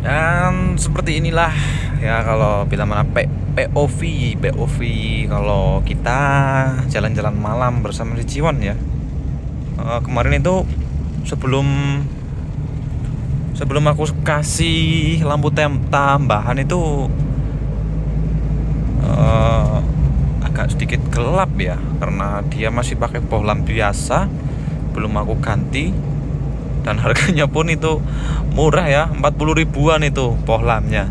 Dan seperti inilah ya kalau bila mana POV kalau kita jalan-jalan malam bersama si Ciwon ya. Kemarin itu sebelum sebelum aku kasih lampu tambahan itu agak sedikit gelap ya, karena dia masih pakai bohlam biasa, belum aku ganti. Dan harganya pun itu murah ya, 40 ribuan itu bohlamnya,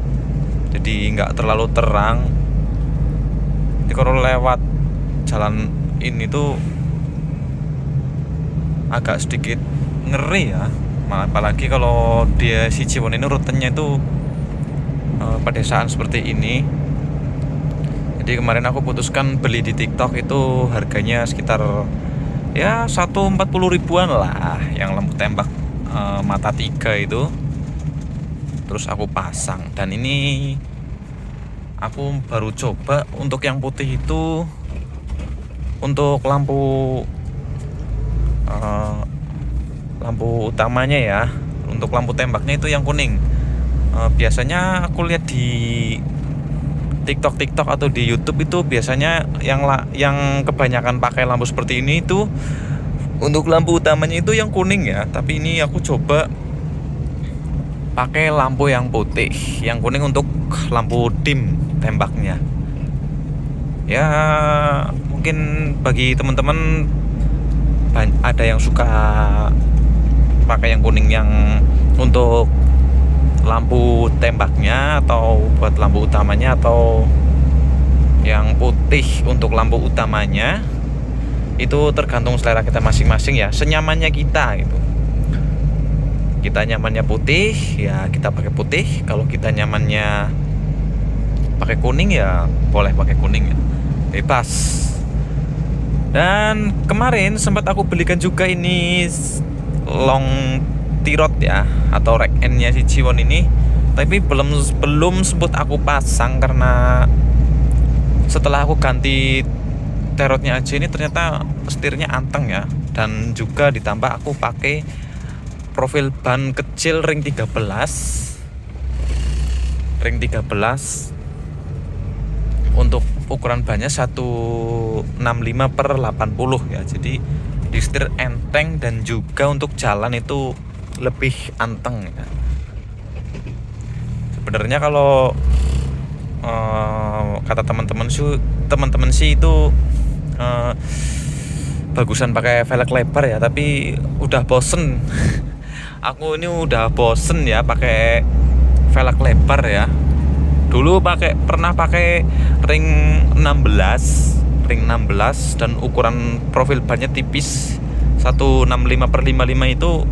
jadi nggak terlalu terang. Jadi kalau lewat jalan ini tuh agak sedikit ngeri ya, apalagi kalau dia si Ciwon ini rutenya itu pedesaan seperti ini. Jadi kemarin aku putuskan beli di TikTok itu harganya sekitar ya 140 ribuan lah, yang lampu tembak mata 3 itu. Terus aku pasang, dan ini aku baru coba untuk yang putih itu. Untuk lampu utamanya ya, untuk lampu tembaknya itu yang kuning. Biasanya aku lihat di TikTok atau di YouTube itu biasanya yang kebanyakan pakai lampu seperti ini itu untuk lampu utamanya itu yang kuning ya. Tapi ini aku coba pakai lampu yang putih, yang kuning untuk lampu dim tembaknya. Ya mungkin bagi teman-teman ada yang suka pakai yang kuning yang untuk lampu tembaknya atau buat lampu utamanya, atau yang putih untuk lampu utamanya. Itu tergantung selera kita masing-masing ya, senyamannya kita gitu. Kita nyamannya putih ya kita pakai putih, kalau kita nyamannya pakai kuning ya boleh pakai kuning ya, bebas. Dan kemarin sempat aku belikan juga ini long tirot ya, atau rack end-nya si Ciwon ini, tapi belum sempat aku pasang karena setelah aku ganti terotnya aja ini ternyata setirnya anteng ya. Dan juga ditambah aku pakai profil ban kecil ring 13 untuk ukuran bannya 165/80 ya. Jadi di setir enteng, dan juga untuk jalan itu lebih anteng ya. Sebenarnya kalau kata teman-teman sih itu bagusan pakai velg lebar ya, tapi udah bosen. Aku ini udah bosen ya pakai velg lebar ya. Dulu pernah pakai ring 16 dan ukuran profil bannya tipis 165/55 itu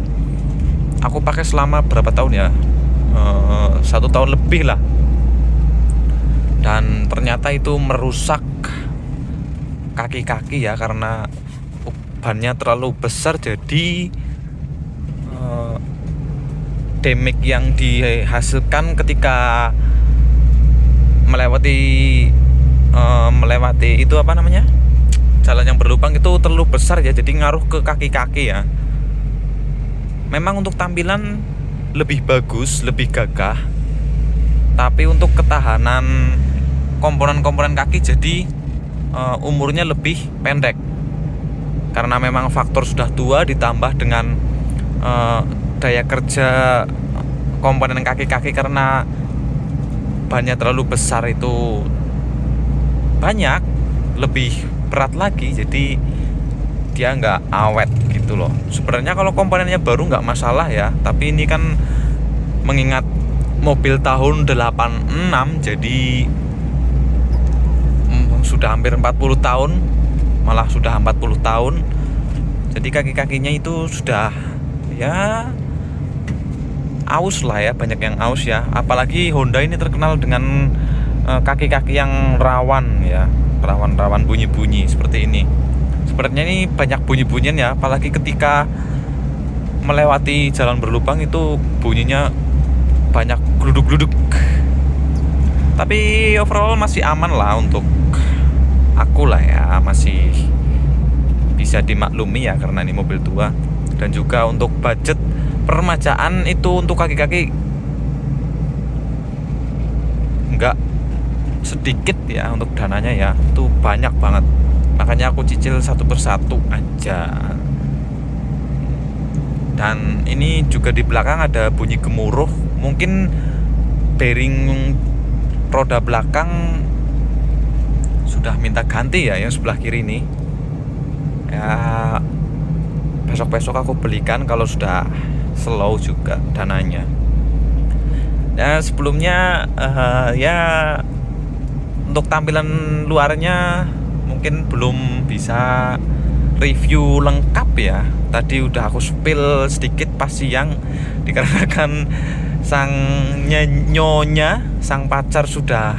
aku pakai selama berapa tahun ya, 1 tahun lebih lah. Dan ternyata itu merusak kaki-kaki ya, karena bannya terlalu besar. Jadi damage yang dihasilkan ketika melewati itu apa namanya, jalan yang berlubang itu terlalu besar ya, jadi ngaruh ke kaki-kaki ya. Memang untuk tampilan lebih bagus, lebih gagah, tapi untuk ketahanan komponen-komponen kaki jadi umurnya lebih pendek, karena memang faktor sudah tua ditambah dengan daya kerja komponen kaki-kaki, karena bannya terlalu besar itu banyak, lebih berat lagi, jadi dia nggak awet gitu loh. Sebenarnya kalau komponennya baru nggak masalah ya, tapi ini kan mengingat mobil tahun 86, jadi sudah hampir 40 tahun, malah sudah 40 tahun. Jadi kaki-kakinya itu sudah ya aus lah ya, banyak yang aus ya. Apalagi Honda ini terkenal dengan kaki-kaki yang rawan ya, rawan bunyi-bunyi seperti ini. Sebenarnya ini banyak bunyi-bunyian ya, apalagi ketika melewati jalan berlubang itu bunyinya banyak gluduk-gluduk. Tapi overall masih aman lah untuk aku lah ya, masih bisa dimaklumi ya, karena ini mobil tua. Dan juga untuk budget permajaan itu untuk kaki-kaki nggak sedikit ya untuk dananya ya, itu banyak banget. Makanya aku cicil satu persatu aja. Dan ini juga di belakang ada bunyi gemuruh, mungkin bearing roda belakang sudah minta ganti ya, yang sebelah kiri ini ya. Besok-besok aku belikan kalau sudah slow juga dananya. Dan sebelumnya ya untuk tampilan luarnya mungkin belum bisa review lengkap ya. Tadi udah aku spill sedikit pas siang, dikarenakan sang nyonya, sang pacar sudah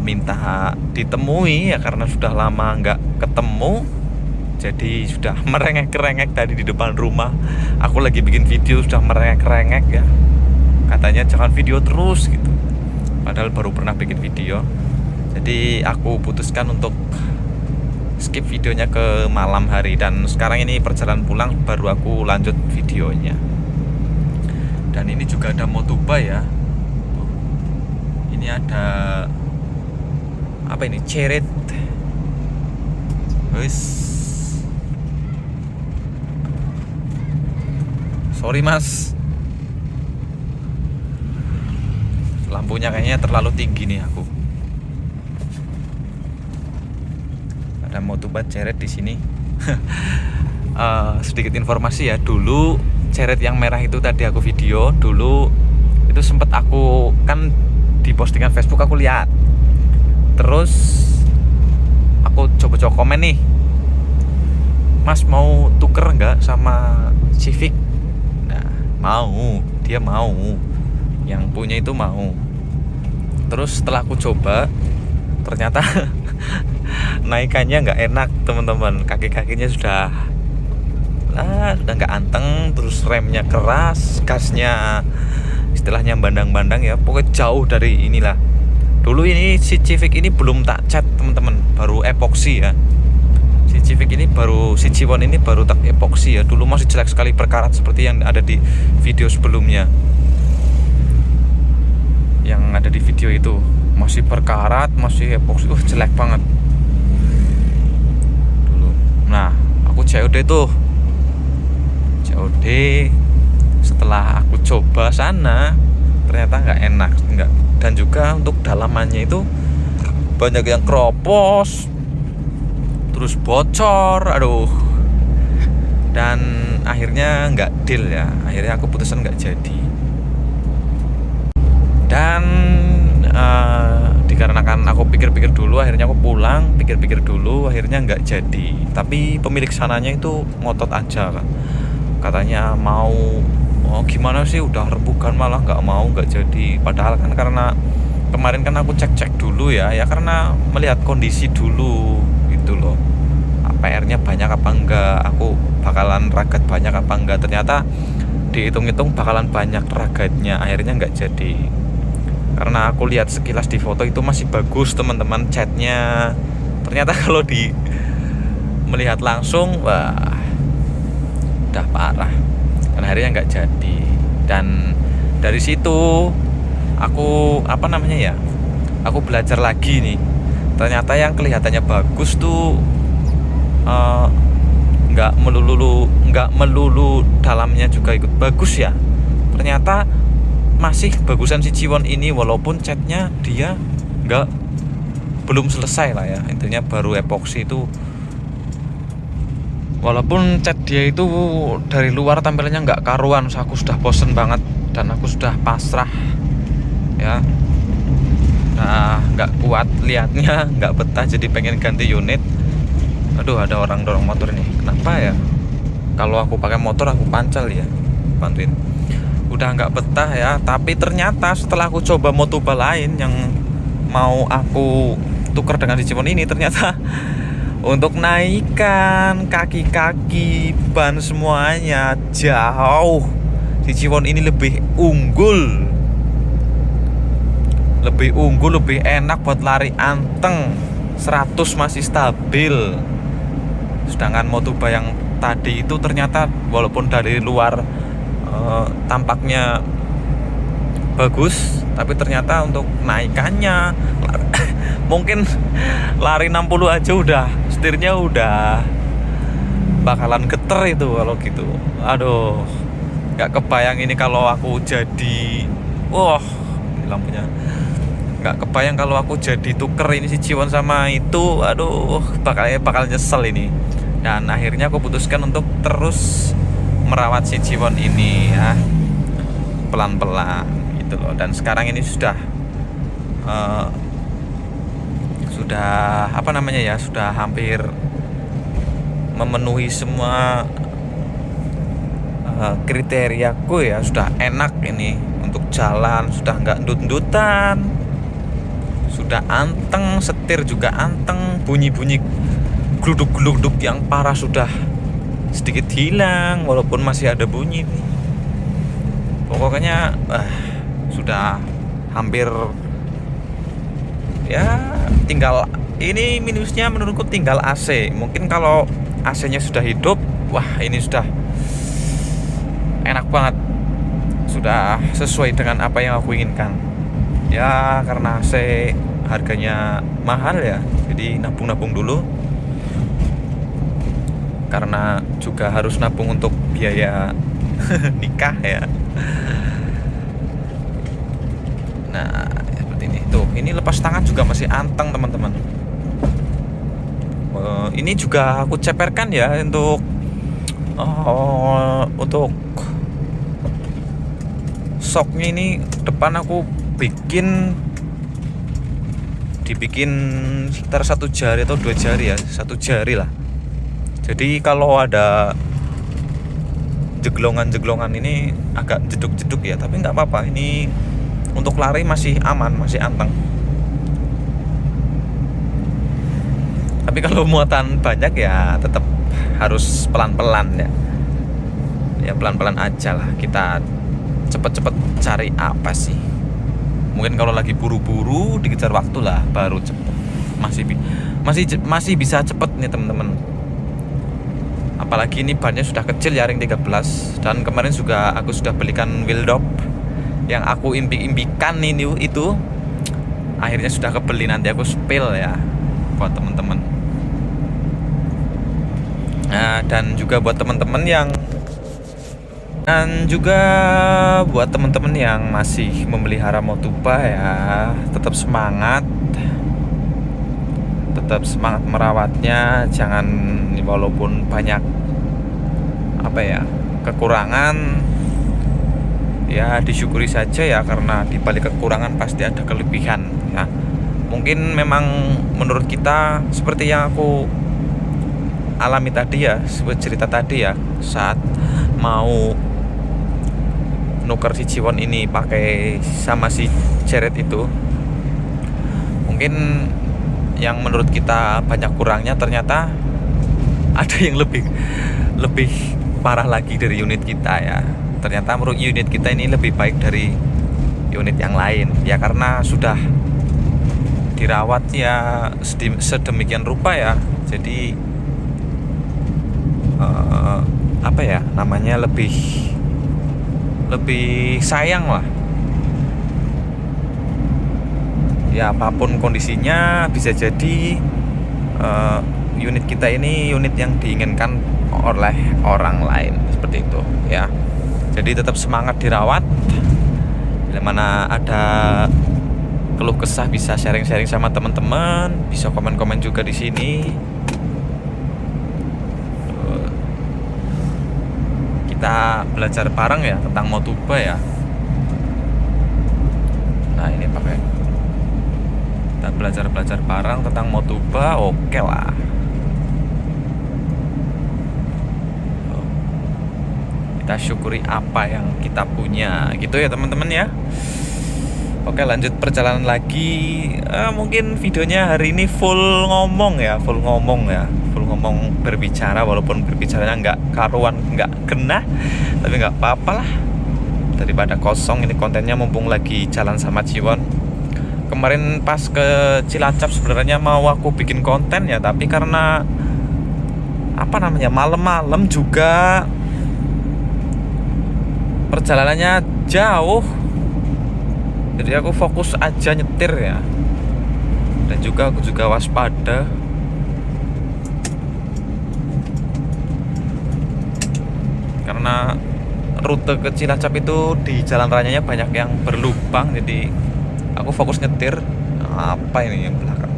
minta ditemui ya, karena sudah lama nggak ketemu. Jadi sudah merengek-rengek tadi di depan rumah. Aku lagi bikin video sudah merengek-rengek ya. Katanya jangan video terus gitu. Padahal baru pernah bikin video. Jadi aku putuskan untuk skip videonya ke malam hari. Dan sekarang ini perjalanan pulang baru aku lanjut videonya. Dan ini juga ada Motoba ya. Ini ada apa ini? Ceret. Guys, sorry mas, lampunya kayaknya terlalu tinggi nih aku. Ada Motoba Ceret di sini. Sedikit informasi ya, dulu Ceret yang merah itu tadi aku video dulu itu sempet aku kan di postingan Facebook aku lihat. Terus aku coba-coba komen nih, mas mau tuker nggak sama Civic? Nah, mau, dia mau, yang punya itu mau. Terus setelah aku coba, ternyata naikannya nggak enak teman-teman. Kaki-kakinya sudah nggak anteng, terus remnya keras, gasnya istilahnya bandang-bandang ya, pokoknya jauh dari inilah. Dulu ini si Civic ini belum tak cat teman-teman, baru epoksi ya. Si Civic ini baru, si Ciwon ini baru tak epoksi ya. Dulu masih jelek sekali, berkarat seperti yang ada di video sebelumnya. Yang ada di video itu masih berkarat, masih epoksi, jelek banget dulu. Nah, aku COD tuh, COD. Setelah aku coba sana, ternyata nggak enak, nggak. Dan juga untuk dalamannya itu banyak yang keropos, terus bocor, aduh. Dan akhirnya nggak deal ya, akhirnya aku putusan nggak jadi. Dan dikarenakan aku pikir-pikir dulu, akhirnya aku pulang, pikir-pikir dulu, akhirnya nggak jadi. Tapi pemilik sananya itu ngotot aja kan, katanya mau, gimana sih, udah rembukan malah nggak jadi. Padahal kan karena kemarin kan aku cek dulu ya karena melihat kondisi dulu gitu loh, PR-nya banyak apa enggak, aku bakalan ragat banyak apa enggak. Ternyata dihitung-hitung bakalan banyak ragatnya, akhirnya nggak jadi. Karena aku lihat sekilas di foto itu masih bagus teman-teman, catnya. Ternyata kalau di melihat langsung, wah, udah parah. Dan akhirnya nggak jadi. Dan dari situ aku aku belajar lagi nih. Ternyata yang kelihatannya bagus tuh nggak melulu dalamnya juga ikut bagus ya. Ternyata masih bagusan si Ciwon ini, walaupun catnya dia belum selesai lah ya, intinya baru epoksi itu. Walaupun cat dia itu dari luar tampilannya nggak karuan, aku sudah bosen banget dan aku sudah pasrah ya. Nah, nggak kuat liatnya, nggak betah, jadi pengen ganti unit. Aduh, ada orang dorong motor ini, kenapa ya? Kalau aku pakai motor aku pancal ya, bantuin. Udah nggak betah ya. Tapi ternyata setelah aku coba Motoba lain yang mau aku tuker dengan si Ciwon ini, ternyata untuk naikkan kaki-kaki, ban semuanya jauh, si Ciwon ini lebih unggul, lebih enak buat lari anteng, 100 masih stabil. Sedangkan Motoba yang tadi itu ternyata walaupun dari luar tampaknya bagus, tapi ternyata untuk naikannya mungkin lari 60 aja udah setirnya udah bakalan geter itu kalau gitu. Aduh, nggak kebayang ini kalau aku jadi, wah, lampunya nggak kebayang kalau aku jadi tuker ini si Ciwon sama itu. Aduh, bakal nyesel ini. Dan akhirnya aku putuskan untuk terus merawat si Ciwon ini ya, pelan-pelan gitu loh. Dan sekarang ini sudah apa namanya ya, sudah hampir memenuhi semua kriteriaku ya. Sudah enak ini untuk jalan, sudah nggak ndut-ndutan, sudah anteng, setir juga anteng, bunyi-bunyi gluduk-gluduk yang parah sudah sedikit hilang walaupun masih ada bunyi nih. Pokoknya sudah hampir ya, tinggal ini minusnya menurutku tinggal AC. Mungkin kalau AC-nya sudah hidup, wah ini sudah enak banget, sudah sesuai dengan apa yang aku inginkan ya. Karena AC harganya mahal ya, jadi nabung-nabung dulu, karena juga harus nabung untuk biaya nikah ya. Nah seperti ini tuh, ini lepas tangan juga masih anteng teman-teman. Ini juga aku ceperkan ya untuk soknya ini. Depan aku dibikin sekitar 1 jari atau 2 jari ya, 1 jari lah. Jadi kalau ada jeglongan ini agak jeduk-jeduk ya, tapi nggak apa-apa. Ini untuk lari masih aman, masih anteng. Tapi kalau muatan banyak ya tetap harus pelan-pelan ya. Ya pelan-pelan aja lah. Kita cepet-cepet cari apa sih. Mungkin kalau lagi buru-buru dikejar waktu lah baru cepet. Masih bisa cepet nih teman-teman. Apalagi ini bannya sudah kecil ya, ring 13. Dan kemarin juga aku sudah belikan wheel dop yang aku impikan ini itu. Akhirnya sudah kebeli, nanti aku spill ya buat teman-teman. Nah, dan juga buat teman-teman yang masih memelihara Motuba ya, tetap semangat merawatnya. Jangan, walaupun banyak kekurangan ya, disyukuri saja ya, karena di balik kekurangan pasti ada kelebihan ya. Mungkin memang menurut kita seperti yang aku alami tadi ya, cerita tadi ya, saat mau nuker si Ciwon ini pakai sama si Ceret itu, mungkin yang menurut kita banyak kurangnya, ternyata ada yang lebih parah lagi dari unit kita ya. Ternyata menurut unit kita ini lebih baik dari unit yang lain ya, karena sudah dirawat ya sedemikian rupa ya. Jadi lebih sayang lah ya. Apapun kondisinya, bisa jadi unit kita ini unit yang diinginkan oleh orang lain, seperti itu ya. Jadi tetap semangat dirawat. Bila mana ada keluh kesah bisa sharing-sharing sama teman-teman, bisa komen-komen juga di sini. Kita belajar bareng ya tentang Motuba ya. Nah ini kita belajar bareng tentang Motuba, oke lah. Kita syukuri apa yang kita punya gitu ya teman-teman ya. Oke, lanjut perjalanan lagi. Mungkin videonya hari ini full ngomong berbicara, walaupun berbicaranya nggak karuan, nggak kena, tapi nggak apa-apa lah, daripada kosong. Ini kontennya mumpung lagi jalan sama Ciwon. Kemarin pas ke Cilacap sebenarnya mau aku bikin konten ya, tapi karena malam-malam juga perjalanannya jauh Jadi aku fokus aja nyetir ya. Dan juga aku juga waspada. Karena rute ke Cilacap itu di jalan rayanya banyak yang berlubang, jadi aku fokus nyetir. Apa ini yang belakang?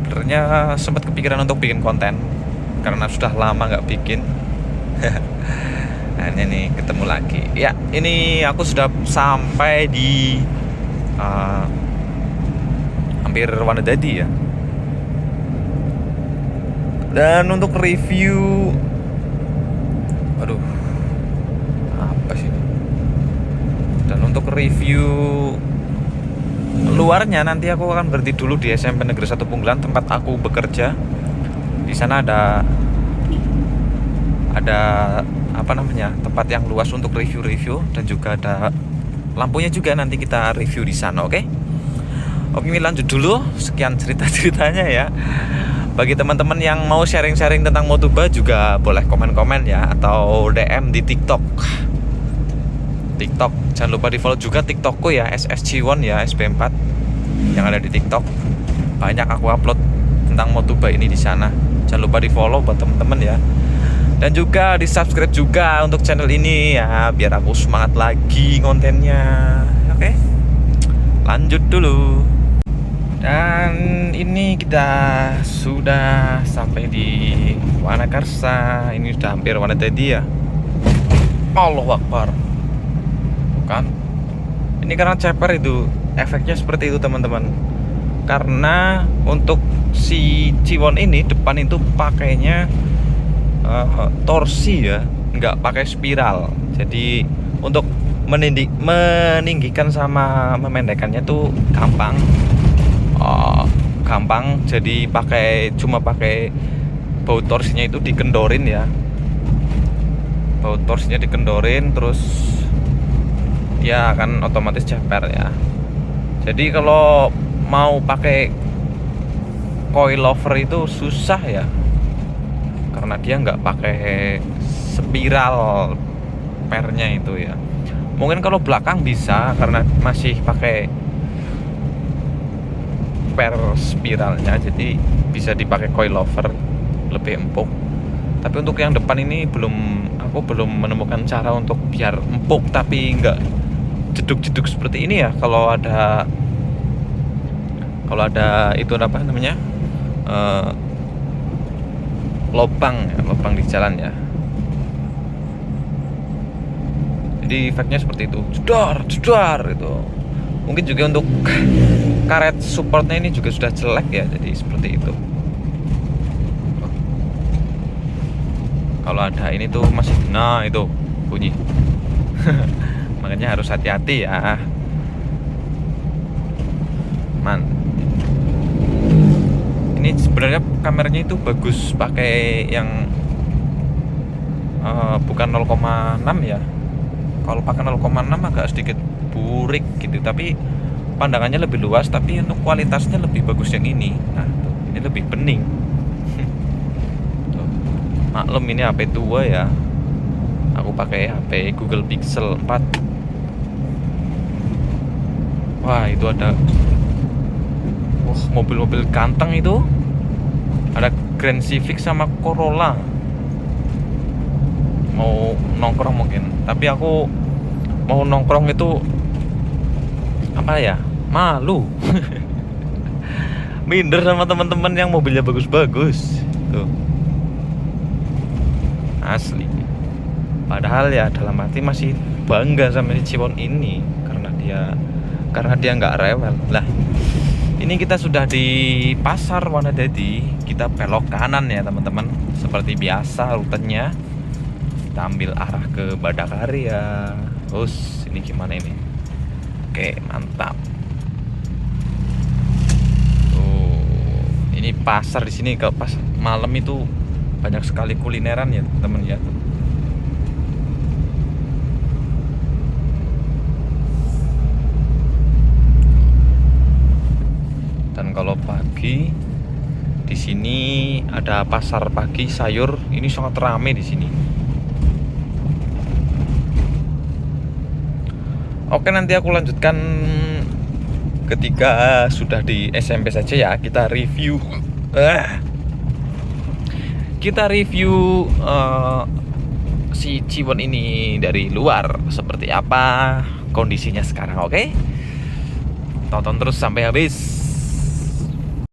Sebenarnya sempat kepikiran untuk bikin konten karena sudah lama nggak bikin. Nah, ini ketemu lagi. Ya, ini aku sudah sampai di hampir Wanadadi ya. Dan untuk review, aduh, apa sih? Dan untuk review luarnya nanti aku akan berhenti dulu di SMP Negeri 1 Punggelan tempat aku bekerja. Di sana ada apa namanya, tempat yang luas untuk review-review, dan juga ada lampunya juga, nanti kita review di sana. Oke, ini lanjut dulu. Sekian cerita-ceritanya ya. Bagi teman-teman yang mau sharing-sharing tentang Motoba juga boleh komen-komen ya, atau DM di TikTok. Jangan lupa di follow juga TikTokku ya, SSG1 ya, SB4 yang ada di TikTok. Banyak aku upload tentang Motoba ini di sana. Jangan lupa di follow buat teman-teman ya. Dan juga di subscribe juga untuk channel ini ya, biar aku semangat lagi kontennya. Oke, lanjut dulu. Dan ini kita sudah sampai di Wanakarsa. Ini sudah hampir Wanadadi ya. Allahu Akbar. Bukan. Ini karena ceper itu, efeknya seperti itu teman-teman. Karena untuk si Ciwon ini depan itu pakainya torsi ya, nggak pakai spiral. Jadi untuk meninggikan sama memendekkannya tuh gampang. Jadi cuma pakai baut torsinya itu dikendorin ya. Baut torsinya dikendorin, terus ya kan otomatis ceper ya. Jadi kalau mau pakai coilover itu susah ya, karena dia nggak pakai spiral pernya itu ya. Mungkin kalau belakang bisa karena masih pakai per spiralnya, jadi bisa dipakai coilover, lebih empuk. Tapi untuk yang depan ini aku belum menemukan cara untuk biar empuk tapi nggak jeduk-jeduk seperti ini ya. Kalau ada itu apa namanya, lubang di jalan ya. Jadi efeknya seperti itu, jedar itu. Mungkin juga untuk karet supportnya ini juga sudah jelek ya, jadi seperti itu. Kalau ada ini tuh masih, nah itu bunyi. Makanya harus hati-hati ya. Ini sebenarnya kameranya itu bagus pakai yang bukan 0,6 ya. Kalau pakai 0,6 agak sedikit burik gitu, tapi pandangannya lebih luas, tapi untuk kualitasnya lebih bagus yang ini. Nah, tuh, ini lebih bening. Tuh. Maklum ini HP tua ya. Aku pakai HP Google Pixel 4. Wah, itu ada mobil-mobil ganteng itu. Ada Grand Civic sama Corolla. Mau nongkrong mungkin, tapi aku mau nongkrong itu apa ya, malu. Minder sama teman-teman yang mobilnya bagus-bagus tuh, asli. Padahal ya dalam hati masih bangga sama si Ciwon ini karena dia nggak rewel lah. Ini kita sudah di pasar Wanadadi, kita belok kanan ya teman-teman, seperti biasa rutenya. Kita ambil arah ke Badakari ya. Terus ini gimana ini? Oke, mantap. Tuh, ini pasar di sini kalau pas malam itu banyak sekali kulineran ya teman-teman ya. Dan kalau pagi di sini ada pasar pagi sayur, ini sangat ramai di sini. Oke, nanti aku lanjutkan ketika sudah di SMP saja ya. Kita review si Ciwon ini dari luar seperti apa kondisinya sekarang. Oke, tonton terus sampai habis.